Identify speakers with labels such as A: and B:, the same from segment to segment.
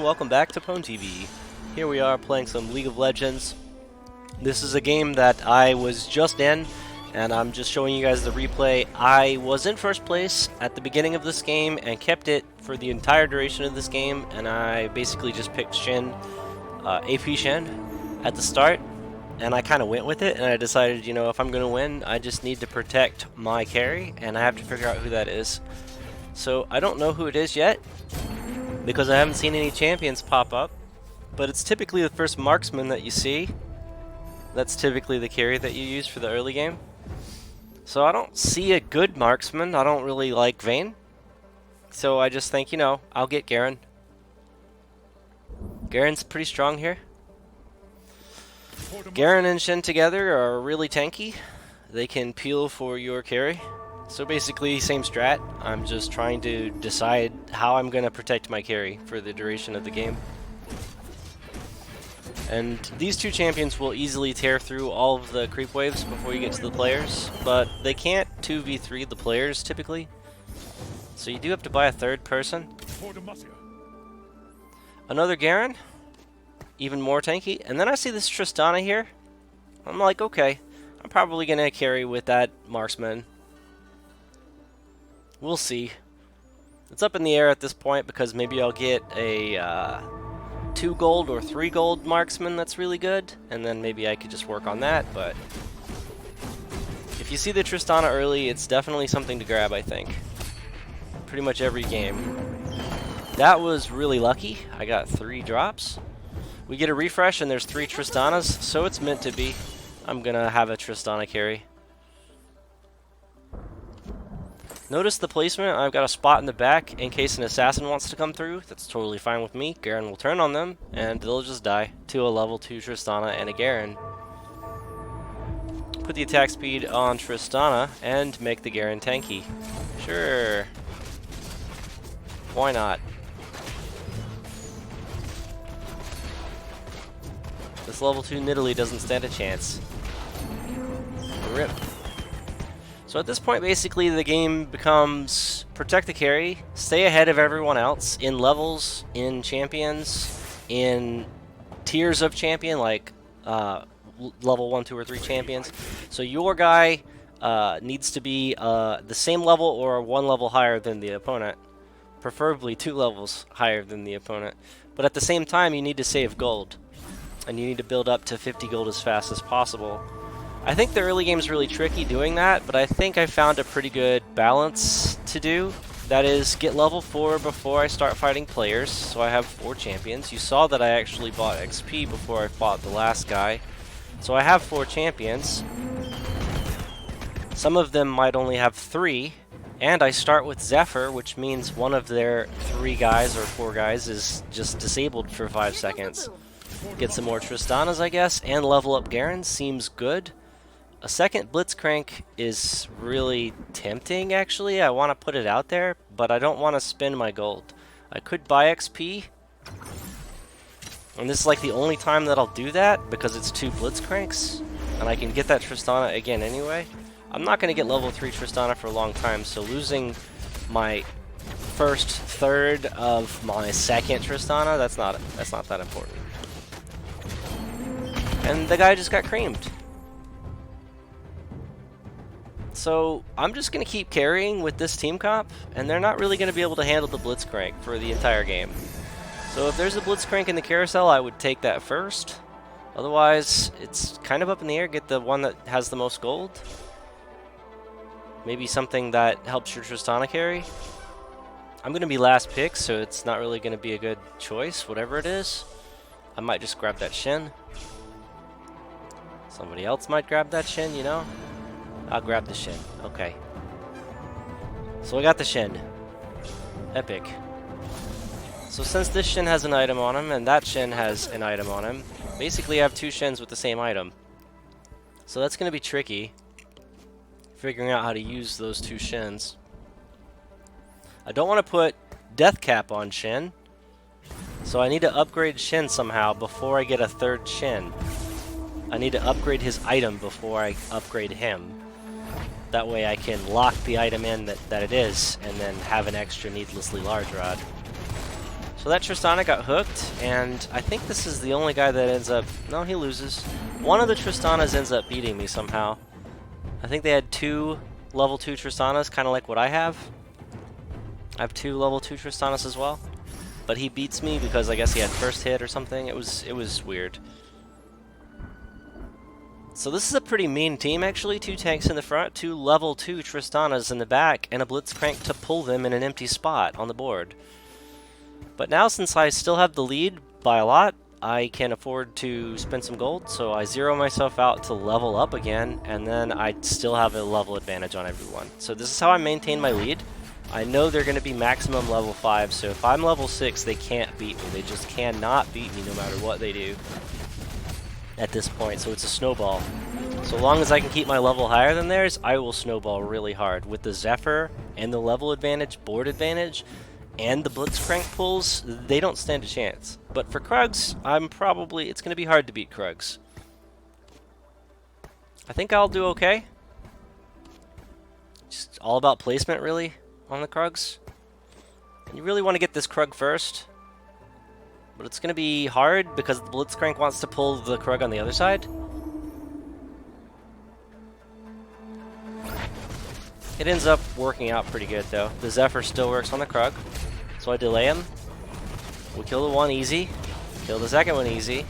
A: welcome back to Pwn TV. Here we are playing some League of Legends. This is a game that I was just in, and I'm just showing you guys the replay. I was in first place at the beginning of this game and kept it for the entire duration of this game, and I basically just picked Shin, AP Shin, at the start, and I kind of went with it, and I decided, you know, if I'm going to win, I just need to protect my carry, and I have to figure out who that is. So I don't know who it is yet, because I haven't seen any champions pop up, but it's typically the first marksman that you see. That's typically the carry that you use for the early game. So I don't see a good marksman. I don't really like Vayne. So I just think, you know, I'll get Garen. Garen's pretty strong here. Garen and Shin together are really tanky. They can peel for your carry. So basically, same strat. I'm just trying to decide how I'm going to protect my carry for the duration of the game. And these two champions will easily tear through all of the creep waves before you get to the players, but they can't 2v3 the players typically. So you do have to buy a third person. Another Garen, even more tanky. And then I see this Tristana here. I'm like, okay, I'm probably going to carry with that marksman. We'll see. It's up in the air at this point because maybe I'll get a 2 gold or 3 gold marksman that's really good, and then maybe I could just work on that, but if you see the Tristana early, it's definitely something to grab, I think. Pretty much every game. That was really lucky. I got 3 drops. We get a refresh and there's 3 Tristanas, so it's meant to be. I'm gonna have a Tristana carry. Notice the placement. I've got a spot in the back in case an assassin wants to come through. That's totally fine with me. Garen will turn on them, and they'll just die to a level 2 Tristana and a Garen. Put the attack speed on Tristana and make the Garen tanky. Sure. Why not? This level 2 Nidalee doesn't stand a chance. RIP. So at this point, basically, the game becomes protect the carry, stay ahead of everyone else in levels, in champions, in tiers of champion, like level 1, 2, or 3 champions. So your guy needs to be the same level or 1 level higher than the opponent, preferably 2 levels higher than the opponent. But at the same time, you need to save gold, and you need to build up to 50 gold as fast as possible. I think the early game is really tricky doing that, but I think I found a pretty good balance to do. That is, get level 4 before I start fighting players, so I have 4 champions. You saw that I actually bought XP before I fought the last guy. So I have 4 champions. Some of them might only have 3, and I start with Zephyr, which means one of their 3 guys or 4 guys is just disabled for 5 seconds. Get some more Tristanas, I guess, and level up Garen seems good. A second Blitzcrank is really tempting, actually. I want to put it out there, but I don't want to spend my gold. I could buy XP, and this is like the only time that I'll do that, because it's 2 Blitzcranks, and I can get that Tristana again anyway. I'm not going to get level 3 Tristana for a long time, so losing my first third of my second Tristana, that's not that important. And the guy just got creamed. So I'm just going to keep carrying with this team comp, and they're not really going to be able to handle the Blitzcrank for the entire game. So if there's a Blitzcrank in the carousel, I would take that first. Otherwise, it's kind of up in the air. Get the one that has the most gold. Maybe something that helps your Tristana carry. I'm going to be last pick, so it's not really going to be a good choice, whatever it is. I might just grab that Shin. Somebody else might grab that Shin, you know? I'll grab the Shin. Okay. So I got the Shin. Epic. So since this Shin has an item on him, and that Shin has an item on him, basically I have 2 Shins with the same item. So that's going to be tricky, figuring out how to use those 2 Shins. I don't want to put Death Cap on Shin, so I need to upgrade Shin somehow before I get a 3rd Shin. I need to upgrade his item before I upgrade him. That way I can lock the item in that it is, and then have an extra needlessly large rod. So that Tristana got hooked, and I think this is the only guy that ends up... No, he loses. One of the Tristanas ends up beating me somehow. I think they had 2 level 2 Tristanas, kind of like what I have. I have 2 level 2 Tristanas as well. But he beats me because I guess he had first hit or something. It was weird. So this is a pretty mean team, actually. 2 tanks in the front, 2 level 2 Tristanas in the back, and a Blitzcrank to pull them in an empty spot on the board. But now, since I still have the lead by a lot, I can afford to spend some gold, so I zero myself out to level up again, and then I still have a level advantage on everyone. So this is how I maintain my lead. I know they're going to be maximum level 5, so if I'm level 6, they can't beat me. They just cannot beat me no matter what they do at this point, so it's a snowball. So long as I can keep my level higher than theirs, I will snowball really hard. With the Zephyr and the level advantage, board advantage, and the Blitzcrank pulls, they don't stand a chance. But for Krugs, it's going to be hard to beat Krugs. I think I'll do okay. Just all about placement, really, on the Krugs. And you really want to get this Krug first. But it's going to be hard because the Blitzcrank wants to pull the Krug on the other side. It ends up working out pretty good, though. The Zephyr still works on the Krug. So I delay him. We kill the one easy. Kill the second one easy.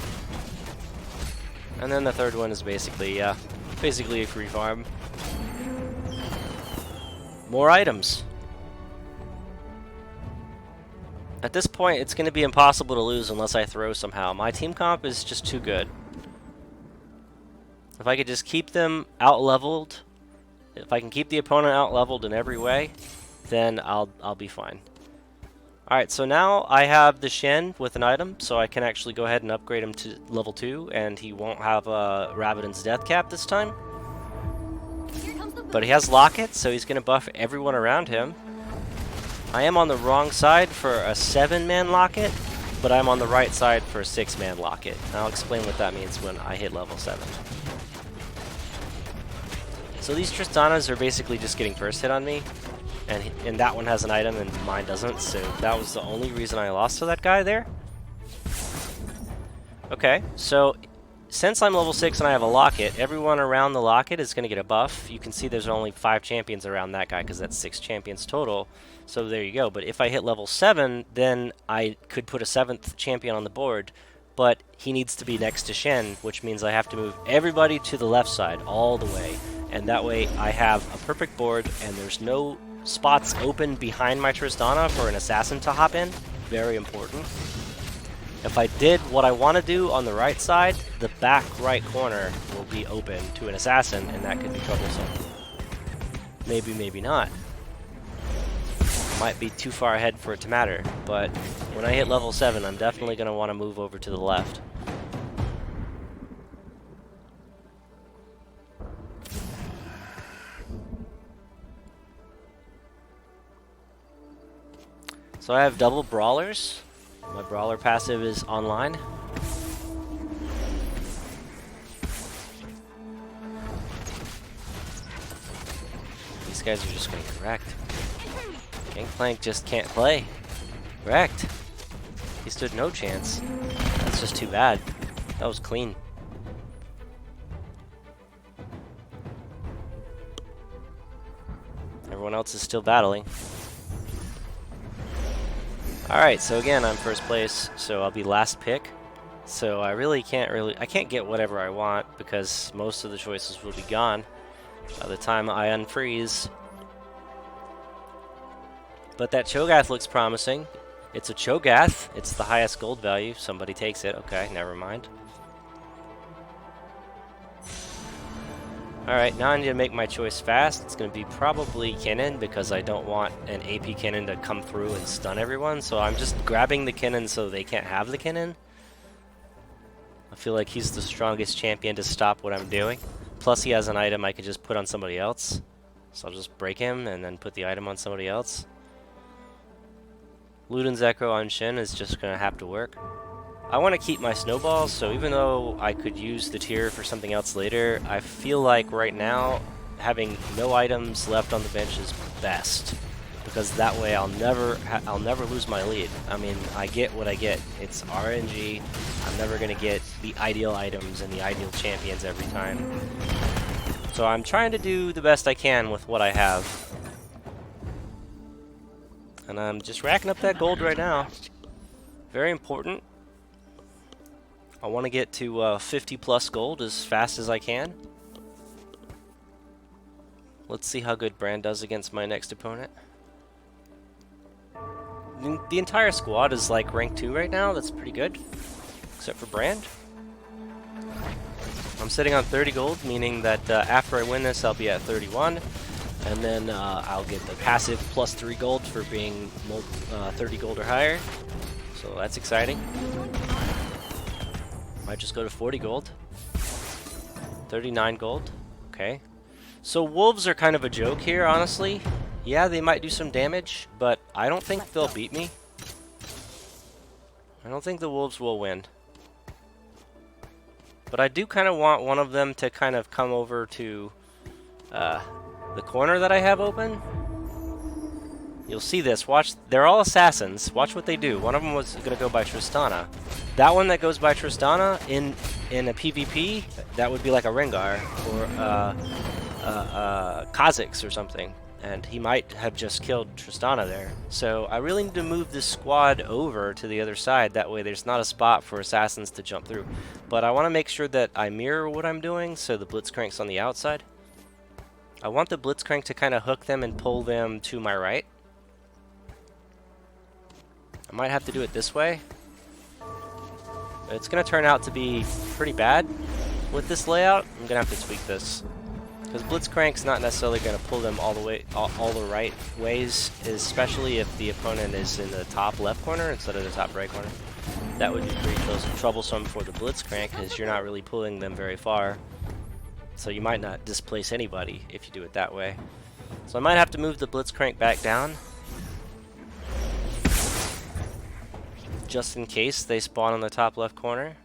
A: And then the third one is basically a free farm. More items. At this point, it's going to be impossible to lose unless I throw somehow. My team comp is just too good. If I could just keep them out-leveled, if I can keep the opponent out-leveled in every way, then I'll be fine. Alright, so now I have the Shen with an item, so I can actually go ahead and upgrade him to level 2, and he won't have a Rabbidan's Death Cap this time. But he has Locket, so he's going to buff everyone around him. I am on the wrong side for a 7-man Locket, but I'm on the right side for a 6-man Locket. And I'll explain what that means when I hit level 7. So these Tristanas are basically just getting first hit on me. And that one has an item and mine doesn't, so that was the only reason I lost to that guy there. Okay, so since I'm level 6 and I have a Locket, everyone around the Locket is going to get a buff. You can see there's only 5 champions around that guy because that's 6 champions total. So there you go. But if I hit level 7, then I could put a 7th champion on the board. But he needs to be next to Shen, which means I have to move everybody to the left side all the way. And that way I have a perfect board and there's no spots open behind my Tristana for an assassin to hop in. Very important. If I did what I want to do on the right side, the back right corner will be open to an assassin, and that could be troublesome. Maybe, maybe not. Might be too far ahead for it to matter, but when I hit level 7, I'm definitely going to want to move over to the left. So I have double brawlers. My brawler passive is online. These guys are just getting wrecked. Gangplank just can't play. Wrecked. He stood no chance. That's just too bad. That was clean. Everyone else is still battling. Alright, so again, I'm first place, so I'll be last pick. So I can't get whatever I want because most of the choices will be gone by the time I unfreeze. But that Cho'Gath looks promising. It's a Cho'Gath. It's the highest gold value. Somebody takes it. Okay, never mind. Alright, now I need to make my choice fast. It's going to be probably Kinnan because I don't want an AP Kinnan to come through and stun everyone. So I'm just grabbing the Kinnan so they can't have the Kinnan. I feel like he's the strongest champion to stop what I'm doing. Plus he has an item I could just put on somebody else. So I'll just break him and then put the item on somebody else. Luden's Echo on Shen is just going to have to work. I want to keep my snowballs, so even though I could use the tier for something else later, I feel like right now having no items left on the bench is best. because that way I'll never lose my lead. I mean, I get what I get. It's RNG. I'm never gonna get the ideal items and the ideal champions every time. So I'm trying to do the best I can with what I have. And I'm just racking up that gold right now. Very important. I want to get to 50 plus gold as fast as I can. Let's see how good Brand does against my next opponent. The entire squad is like rank 2 right now. That's pretty good. Except for Brand. I'm sitting on 30 gold, meaning that after I win this, I'll be at 31. And then I'll get the passive plus 3 gold for being 30 gold or higher. So that's exciting. Might just go to 40 gold. 39 gold. Okay. So wolves are kind of a joke here, honestly. Yeah, they might do some damage, but I don't think they'll beat me. I don't think the wolves will win. But I do kind of want one of them to kind of come over to the corner that I have open. You'll see this. Watch. They're all assassins. Watch what they do. One of them was going to go by Tristana. That one that goes by Tristana in a PvP, that would be like a Rengar or Kha'Zix or something. And he might have just killed Tristana there. So I really need to move this squad over to the other side. That way there's not a spot for assassins to jump through. But I want to make sure that I mirror what I'm doing, so the Blitzcrank's on the outside. I want the Blitzcrank to kind of hook them and pull them to my right. I might have to do it this way. It's going to turn out to be pretty bad with this layout. I'm going to have to tweak this. Because Blitzcrank's not necessarily going to pull them all the way, all the right ways, especially if the opponent is in the top left corner instead of the top right corner. That would be pretty troublesome for the Blitzcrank, because you're not really pulling them very far. So you might not displace anybody if you do it that way. So I might have to move the Blitzcrank back down, just in case they spawn on the top left corner.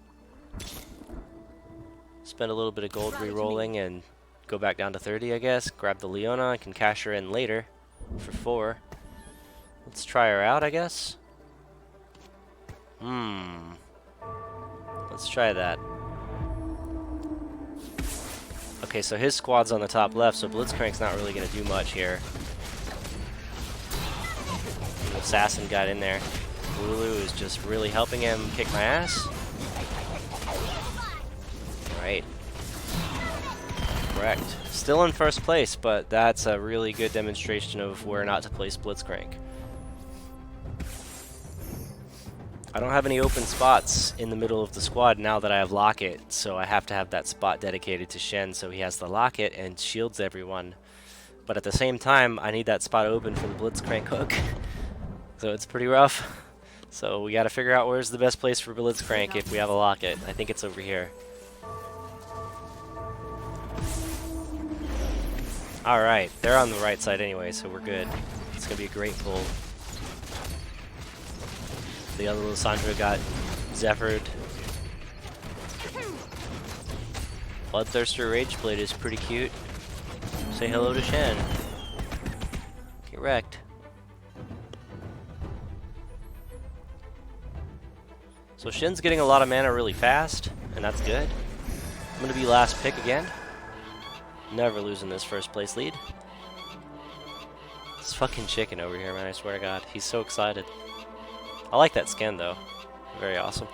A: Spend a little bit of gold re-rolling and go back down to 30, I guess. Grab the Leona. I can cash her in later for 4. Let's try her out, I guess. Let's try that. Okay, so his squad's on the top left, so Blitzcrank's not really going to do much here. The assassin got in there. Lulu is just really helping him kick my ass. Right. Correct. Still in first place, but that's a really good demonstration of where not to place Blitzcrank. I don't have any open spots in the middle of the squad now that I have Locket, so I have to have that spot dedicated to Shen so he has the Locket and shields everyone. But at the same time, I need that spot open for the Blitzcrank hook. So it's pretty rough. So we got to figure out where's the best place for Blitzcrank if we have a Locket. I think it's over here. Alright, they're on the right side anyway, so we're good. It's going to be a great pull. The other Lissandra got Zephyred. Bloodthirster Rageblade is pretty cute. Say hello to Shen. Get wrecked. So Shen's getting a lot of mana really fast, and that's good. I'm going to be last pick again. Never losing this first place lead. This fucking chicken over here, man, I swear to God. He's so excited. I like that skin, though. Very awesome.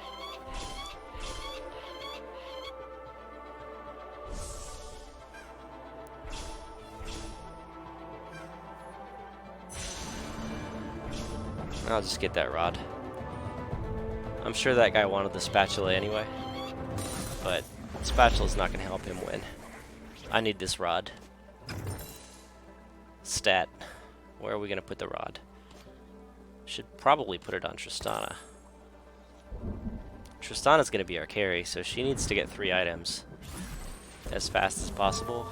A: I'll just get that rod. I'm sure that guy wanted the spatula anyway, but the spatula's not going to help him win. I need this rod. Stat. Where are we going to put the rod? Should probably put it on Tristana. Tristana's going to be our carry, so she needs to get 3 items as fast as possible.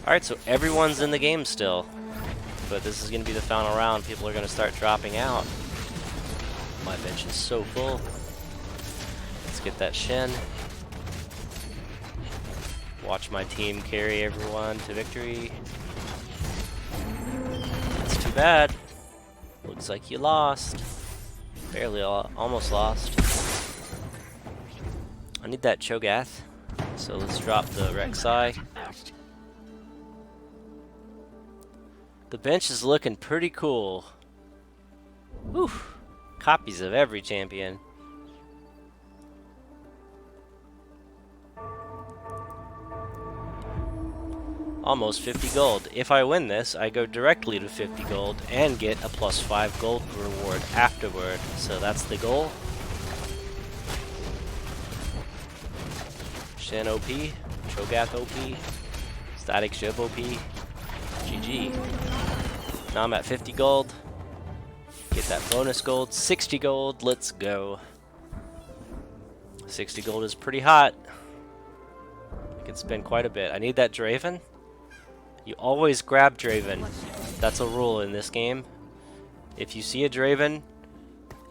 A: Alright, so everyone's in the game still. But this is going to be the final round. People are going to start dropping out. My bench is so full. Let's get that Shen. Watch my team carry everyone to victory. bad. Looks like you lost. Barely, almost lost. I need that Cho'Gath, so let's drop the Rek'Sai. The bench is looking pretty cool. Whew. Copies of every champion. Almost 50 gold. If I win this, I go directly to 50 gold and get a +5 gold reward afterward. So that's the goal. Shen OP, Cho'Gath OP, Static Shiv OP, GG. Now I'm at 50 gold. Get that bonus gold, 60 gold, let's go. 60 gold is pretty hot. I can spend quite a bit. I need that Draven. You always grab Draven. That's a rule in this game. If you see a Draven,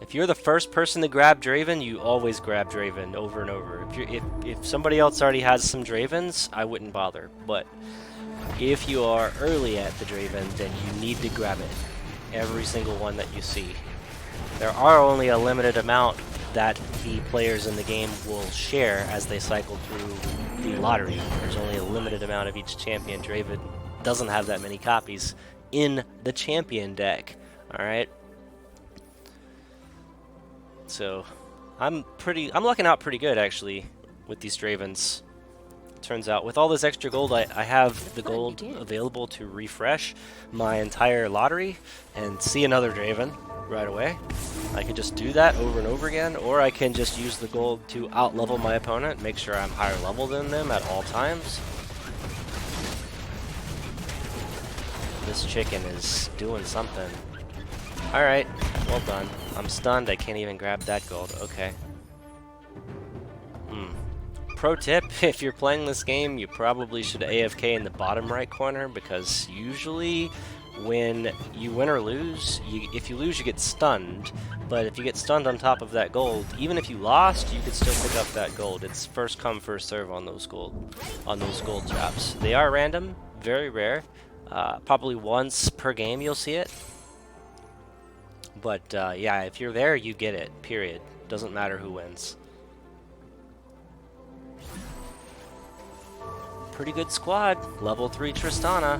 A: if you're the first person to grab Draven, you always grab Draven over and over. If somebody else already has some Dravens, I wouldn't bother. But if you are early at the Draven, then you need to grab it. Every single one that you see. There are only a limited amount that the players in the game will share as they cycle through the lottery. There's only a limited amount of each champion. Draven doesn't have that many copies in the champion deck. Alright? So I'm lucking out pretty good actually with these Dravens. Turns out with all this extra gold, I have the gold available to refresh my entire lottery and see another Draven right away. I can just do that over and over again, or I can just use the gold to out-level my opponent, make sure I'm higher level than them at all times. This chicken is doing something. Alright, well done. I'm stunned, I can't even grab that gold. Okay. Pro tip, if you're playing this game, you probably should AFK in the bottom right corner, because usually when you win or lose, if you lose you get stunned, but if you get stunned on top of that gold, even if you lost, you could still pick up that gold. It's first come, first serve on those gold traps. They are random, very rare. Probably once per game you'll see it. But yeah, if you're there, you get it, period. Doesn't matter who wins. Pretty good squad. Level 3 Tristana.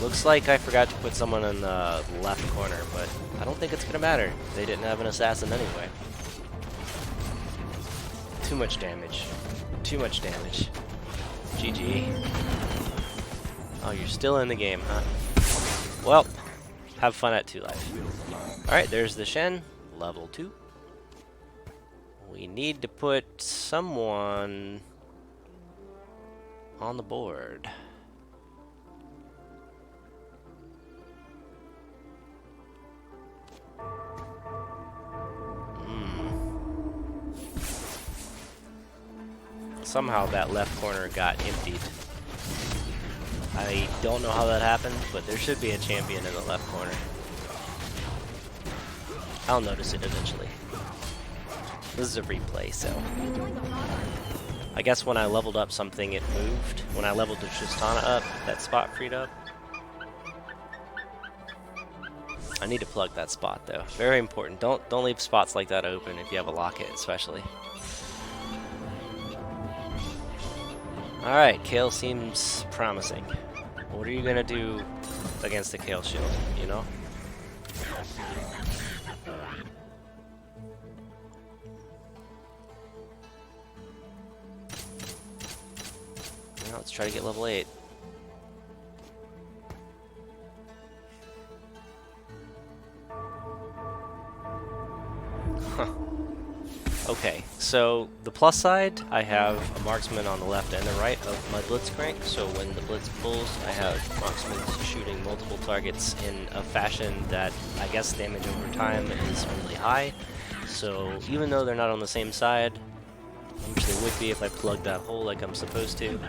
A: Looks like I forgot to put someone in the left corner, but I don't think it's gonna matter. They didn't have an assassin anyway. Too much damage. Too much damage. GG. Oh, you're still in the game, huh? Well, have fun at 2 life. Alright, there's the Shen. Level 2. We need to put someone on the board. Somehow that left corner got emptied. I don't know how that happened, but there should be a champion in the left corner. I'll notice it eventually. This is a replay, so I guess when I leveled up something, it moved. When I leveled the Tristana up, that spot freed up. I need to plug that spot though. Very important. Don't leave spots like that open if you have a locket, especially. All right, Kale seems promising. What are you gonna do against the Kale shield? You know. Now let's try to get level 8. Huh. Okay, so the plus side, I have a marksman on the left and the right of my Blitzcrank, so when the Blitz pulls, I have marksmen shooting multiple targets in a fashion that I guess damage over time is really high. So even though they're not on the same side, which they would be if I plugged that hole like I'm supposed to,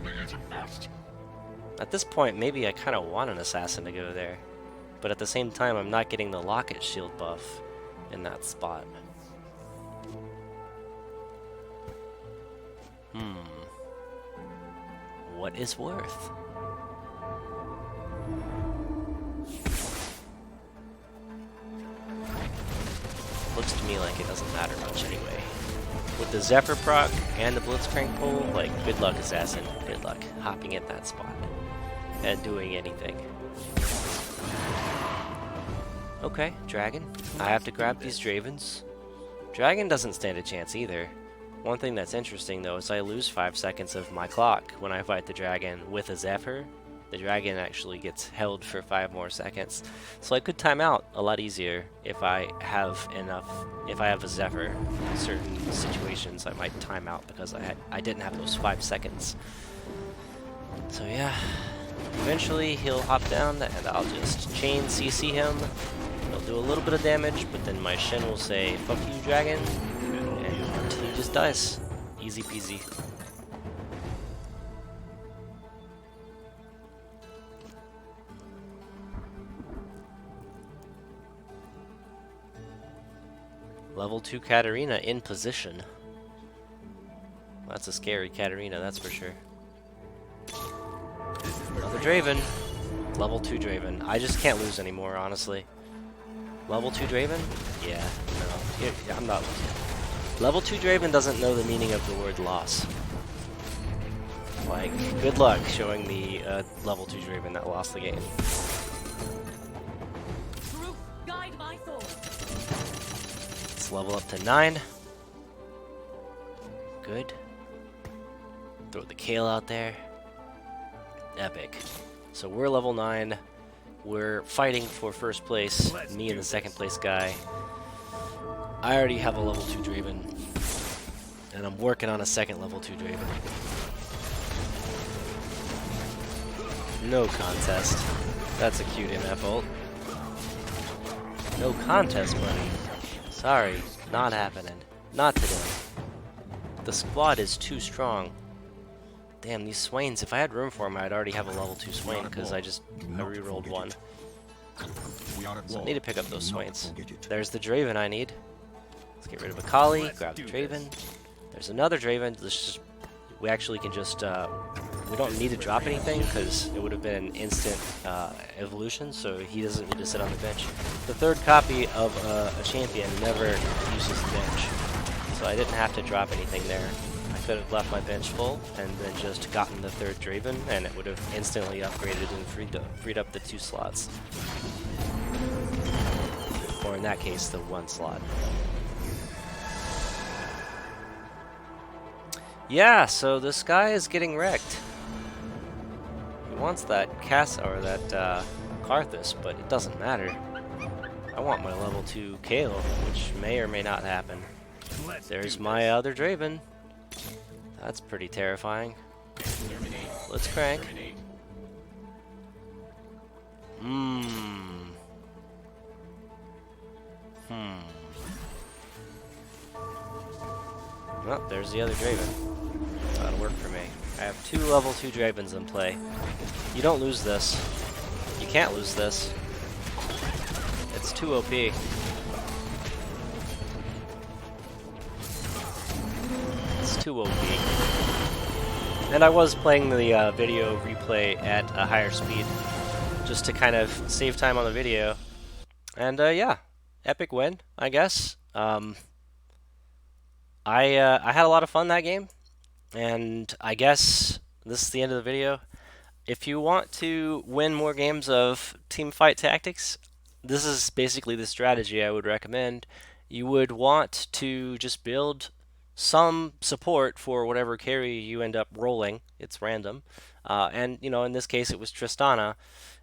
A: at this point maybe I kind of want an assassin to go there, but at the same time I'm not getting the locket shield buff in that spot. what it's worth. Looks to me like it doesn't matter much anyway. With the Zephyr proc and the Blitzcrank pull, like, good luck, Assassin. Good luck hopping at that spot and doing anything. Okay, Dragon. I have to grab these Dravens. Dragon doesn't stand a chance either. One thing that's interesting, though, is I lose 5 seconds of my clock when I fight the Dragon with a Zephyr. The Dragon actually gets held for 5 more seconds. So I could time out a lot easier if I have enough, if I have a Zephyr. In certain situations I might time out because I didn't have those 5 seconds. So yeah, eventually he'll hop down and I'll just chain CC him. He'll do a little bit of damage, but then my Shin will say, "Fuck you, Dragon," and he just dies. Easy peasy. Level 2 Katarina in position. That's a scary Katarina, that's for sure. Another Draven. Level 2 Draven. I just can't lose anymore, honestly. Level 2 Draven? Yeah, no. I'm not losing. Level 2 Draven doesn't know the meaning of the word loss. Like, good luck showing me a level 2 Draven that lost the game. Let's level up to 9. Good. Throw the Kale out there. Epic. So we're level 9. We're fighting for first place. Me and the second place guy. I already have a level 2 Draven. And I'm working on a second level 2 Draven. No contest. That's a cute MF ult. No contest, buddy. Sorry, not happening. Not today. The squad is too strong. Damn, these Swains, if I had room for them, I'd already have a level 2 Swain, because I rerolled one. So I need to pick up those Swains. There's the Draven I need. Let's get rid of Akali, grab the Draven. There's another Draven. We actually can just, we don't need to drop anything, because it would have been an instant evolution, so he doesn't need to sit on the bench. The third copy of a champion never uses the bench, so I didn't have to drop anything there. I could have left my bench full and then just gotten the third Draven, and it would have instantly upgraded and freed up the 2 slots. Or in that case, the 1 slot. Yeah, so this guy is getting wrecked. He wants that or that Karthus, but it doesn't matter. I want my level 2 Kale, which may or may not happen. There's my other Draven. That's pretty terrifying. Let's crank. Well, there's the other Draven. That'll work for me. I have 2 level 2 Dravens in play. You don't lose this. You can't lose this. It's too OP. It's too OP. And I was playing the video replay at a higher speed, just to kind of save time on the video. And yeah, epic win, I guess. I had a lot of fun that game, and I guess this is the end of the video. If you want to win more games of TeamFight Tactics, this is basically the strategy I would recommend. You would want to just build some support for whatever carry you end up rolling. It's random. And, you know, in this case it was Tristana.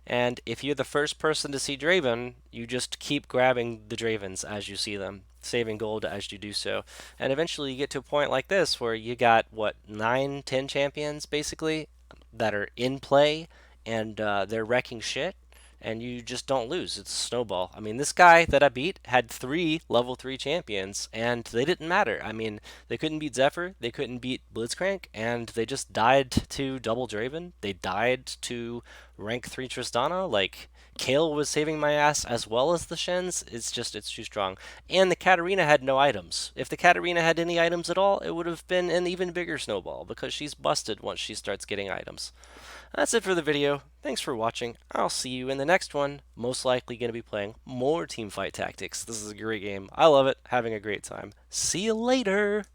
A: And if you're the first person to see Draven, you just keep grabbing the Dravens as you see them, saving gold as you do so. And eventually you get to a point like this where you got, what, 9, 10 champions, basically, that are in play, and they're wrecking shit, and you just don't lose. It's a snowball. I mean, this guy that I beat had 3 level 3 champions, and they didn't matter. I mean, they couldn't beat Zephyr, they couldn't beat Blitzcrank, and they just died to double Draven. They died to rank 3 Tristana. Like, Kale was saving my ass as well as the Shens. It's too strong. And the Katarina had no items. If the Katarina had any items at all, it would have been an even bigger snowball because she's busted once she starts getting items. That's it for the video. Thanks for watching. I'll see you in the next one. Most likely going to be playing more Teamfight Tactics. This is a great game. I love it. Having a great time. See you later.